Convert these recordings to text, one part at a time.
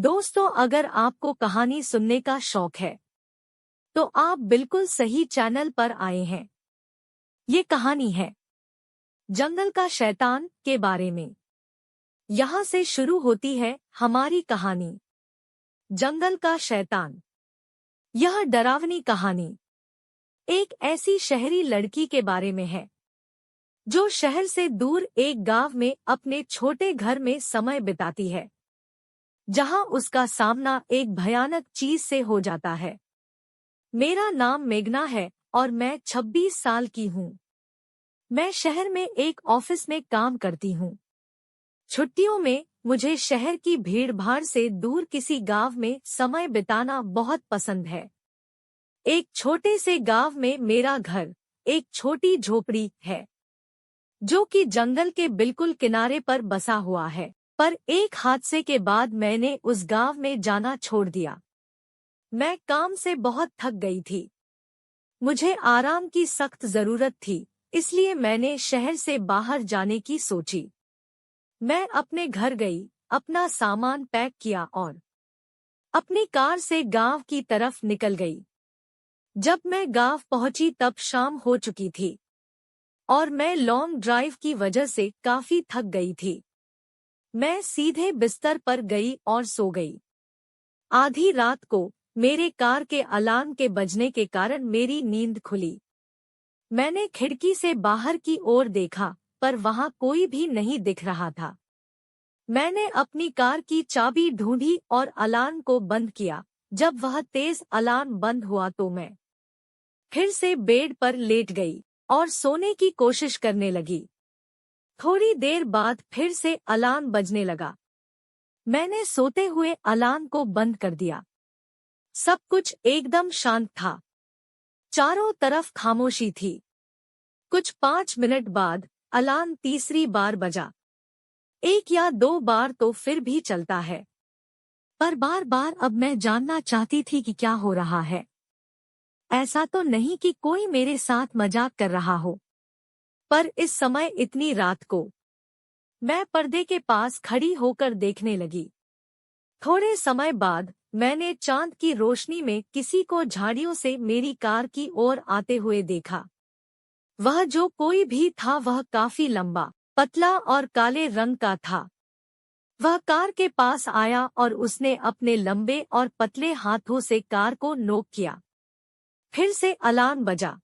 दोस्तों, अगर आपको कहानी सुनने का शौक है तो आप बिल्कुल सही चैनल पर आए हैं। ये कहानी है जंगल का शैतान के बारे में। यहाँ से शुरू होती है हमारी कहानी, जंगल का शैतान। यह डरावनी कहानी एक ऐसी शहरी लड़की के बारे में है जो शहर से दूर एक गांव में अपने छोटे घर में समय बिताती है, जहां उसका सामना एक भयानक चीज से हो जाता है। मेरा नाम मेघना है और मैं 26 साल की हूँ। मैं शहर में एक ऑफिस में काम करती हूँ। छुट्टियों में मुझे शहर की भीड़-भाड़ से दूर किसी गांव में समय बिताना बहुत पसंद है। एक छोटे से गांव में मेरा घर एक छोटी झोपड़ी है जो कि जंगल के बिल्कुल किनारे पर बसा हुआ है। पर एक हादसे के बाद मैंने उस गांव में जाना छोड़ दिया। मैं काम से बहुत थक गई थी। मुझे आराम की सख्त जरूरत थी, इसलिए मैंने शहर से बाहर जाने की सोची। मैं अपने घर गई, अपना सामान पैक किया और अपनी कार से गांव की तरफ निकल गई। जब मैं गांव पहुंची तब शाम हो चुकी थी और मैं लॉन्ग ड्राइव की वजह से काफी थक गई थी। मैं सीधे बिस्तर पर गई और सो गई। आधी रात को मेरे कार के अलार्म के बजने के कारण मेरी नींद खुली। मैंने खिड़की से बाहर की ओर देखा, पर वहां कोई भी नहीं दिख रहा था। मैंने अपनी कार की चाबी ढूंढी और अलार्म को बंद किया। जब वह तेज अलार्म बंद हुआ तो मैं फिर से बेड पर लेट गई और सोने की कोशिश करने लगी। थोड़ी देर बाद फिर से अलार्म बजने लगा। मैंने सोते हुए अलार्म को बंद कर दिया। सब कुछ एकदम शांत था। चारों तरफ खामोशी थी। कुछ 5 मिनट बाद अलार्म तीसरी बार बजा। 1 या 2 बार तो फिर भी चलता है, पर बार बार अब मैं जानना चाहती थी कि क्या हो रहा है। ऐसा तो नहीं कि कोई मेरे साथ मजाक कर रहा हो। पर इस समय इतनी रात को मैं पर्दे के पास खड़ी होकर देखने लगी। थोड़े समय बाद मैंने चांद की रोशनी में किसी को झाड़ियों से मेरी कार की ओर आते हुए देखा। वह जो कोई भी था वह काफी लंबा, पतला और काले रंग का था। वह कार के पास आया और उसने अपने लंबे और पतले हाथों से कार को नोक किया। फिर से अलार्म बजा,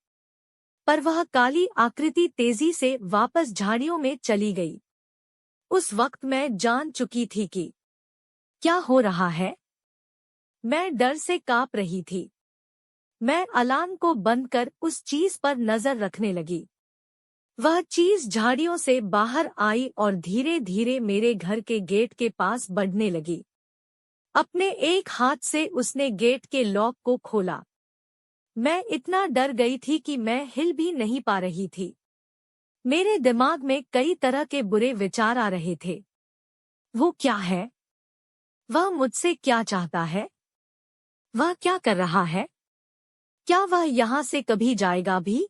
पर वह काली आकृति तेजी से वापस झाड़ियों में चली गई। उस वक्त मैं जान चुकी थी कि क्या हो रहा है। मैं डर से कांप रही थी। मैं अलार्म को बंद कर उस चीज पर नजर रखने लगी। वह चीज झाड़ियों से बाहर आई और धीरे धीरे मेरे घर के गेट के पास बढ़ने लगी। अपने एक हाथ से उसने गेट के लॉक को खोला। मैं इतना डर गई थी कि मैं हिल भी नहीं पा रही थी। मेरे दिमाग में कई तरह के बुरे विचार आ रहे थे। वो क्या है? वह मुझसे क्या चाहता है? वह क्या कर रहा है? क्या वह यहाँ से कभी जाएगा भी?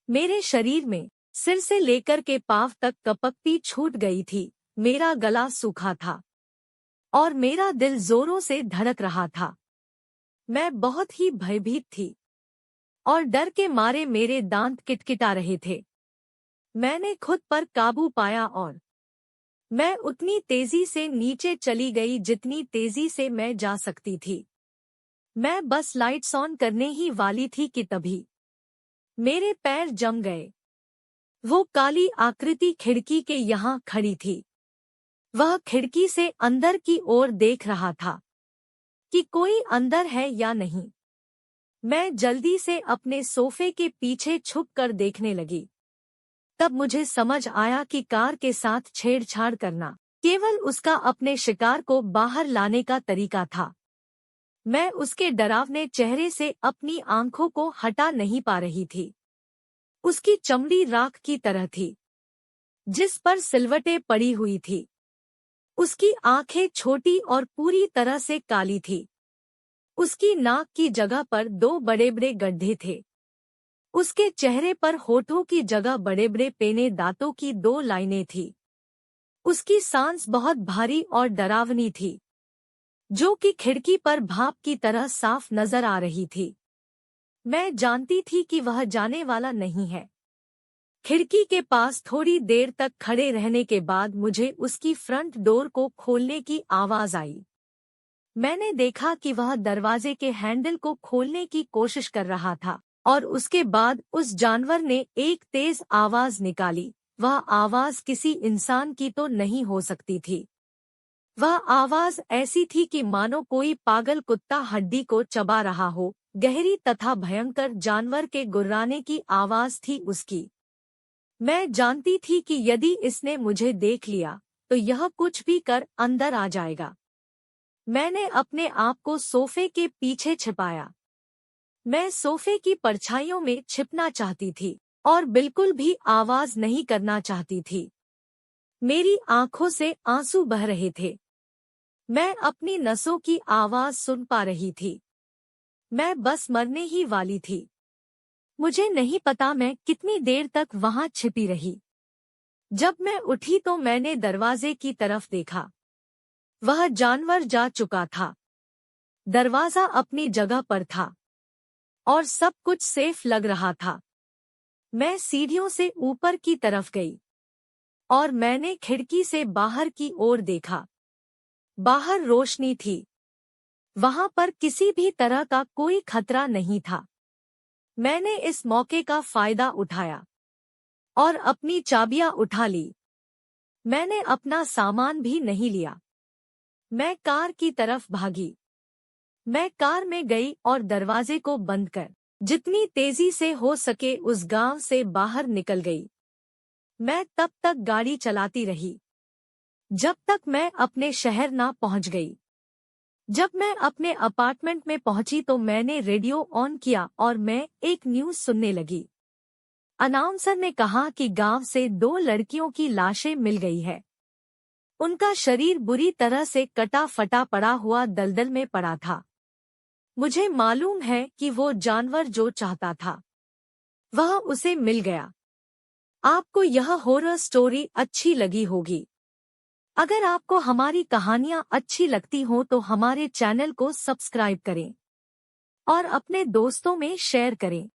मेरे शरीर में सिर से लेकर के पांव तक कपकपी छूट गई थी। मेरा गला सूखा था और मेरा दिल जोरों से धड़क रहा था। मैं बहुत ही भयभीत थी और डर के मारे मेरे दांत किटकिटा रहे थे। मैंने खुद पर काबू पाया और मैं उतनी तेजी से नीचे चली गई जितनी तेजी से मैं जा सकती थी। मैं बस लाइट्स ऑन करने ही वाली थी कि तभी मेरे पैर जम गए। वो काली आकृति खिड़की के यहाँ खड़ी थी। वह खिड़की से अंदर की ओर देख रहा था कि कोई अंदर है या नहीं। मैं जल्दी से अपने सोफे के पीछे छुपकर देखने लगी। तब मुझे समझ आया कि कार के साथ छेड़छाड़ करना केवल उसका अपने शिकार को बाहर लाने का तरीका था। मैं उसके डरावने चेहरे से अपनी आंखों को हटा नहीं पा रही थी। उसकी चमड़ी राख की तरह थी, जिस पर सिलवटें पड़ी हुई थी। उसकी आंखें छोटी और पूरी तरह से काली थी। उसकी नाक की जगह पर 2 बड़े-बड़े गड्ढे थे। उसके चेहरे पर होठों की जगह बड़े-बड़े पेने दांतों की 2 लाइनें थी। उसकी सांस बहुत भारी और डरावनी थी। जो कि खिड़की पर भाप की तरह साफ नजर आ रही थी। मैं जानती थी कि वह जाने वाला नहीं है। खिड़की के पास थोड़ी देर तक खड़े रहने के बाद मुझे उसकी फ्रंट डोर को खोलने की आवाज आई। मैंने देखा कि वह दरवाजे के हैंडल को खोलने की कोशिश कर रहा था और उसके बाद उस जानवर ने एक तेज आवाज निकाली। वह आवाज किसी इंसान की तो नहीं हो सकती थी। वह आवाज ऐसी थी कि मानो कोई पागल कुत्ता हड्डी को चबा रहा हो। गहरी तथा भयंकर जानवर के गुर्राने की आवाज थी उसकी। मैं जानती थी कि यदि इसने मुझे देख लिया तो यह कुछ भी कर अंदर आ जाएगा। मैंने अपने आप को सोफे के पीछे छिपाया। मैं सोफे की परछाइयों में छिपना चाहती थी और बिल्कुल भी आवाज नहीं करना चाहती थी। मेरी आंखों से आंसू बह रहे थे। मैं अपनी नसों की आवाज सुन पा रही थी। मैं बस मरने ही वाली थी। मुझे नहीं पता मैं कितनी देर तक वहां छिपी रही। जब मैं उठी तो मैंने दरवाजे की तरफ देखा। वह जानवर जा चुका था। दरवाजा अपनी जगह पर था और सब कुछ सेफ लग रहा था। मैं सीढ़ियों से ऊपर की तरफ गई और मैंने खिड़की से बाहर की ओर देखा। बाहर रोशनी थी। वहां पर किसी भी तरह का कोई खतरा नहीं था। मैंने इस मौके का फायदा उठाया और अपनी चाबियां उठा ली। मैंने अपना सामान भी नहीं लिया। मैं कार की तरफ भागी। मैं कार में गई और दरवाजे को बंद कर जितनी तेजी से हो सके उस गांव से बाहर निकल गई। मैं तब तक गाड़ी चलाती रही जब तक मैं अपने शहर ना पहुंच गई। जब मैं अपने अपार्टमेंट में पहुंची तो मैंने रेडियो ऑन किया और मैं एक न्यूज़ सुनने लगी। अनाउंसर ने कहा कि गांव से 2 लड़कियों की लाशें मिल गई है। उनका शरीर बुरी तरह से कटा फटा पड़ा हुआ दलदल में पड़ा था। मुझे मालूम है कि वो जानवर जो चाहता था वह उसे मिल गया। आपको यह हॉरर स्टोरी अच्छी लगी होगी। अगर आपको हमारी कहानियां अच्छी लगती हों तो हमारे चैनल को सब्सक्राइब करें और अपने दोस्तों में शेयर करें।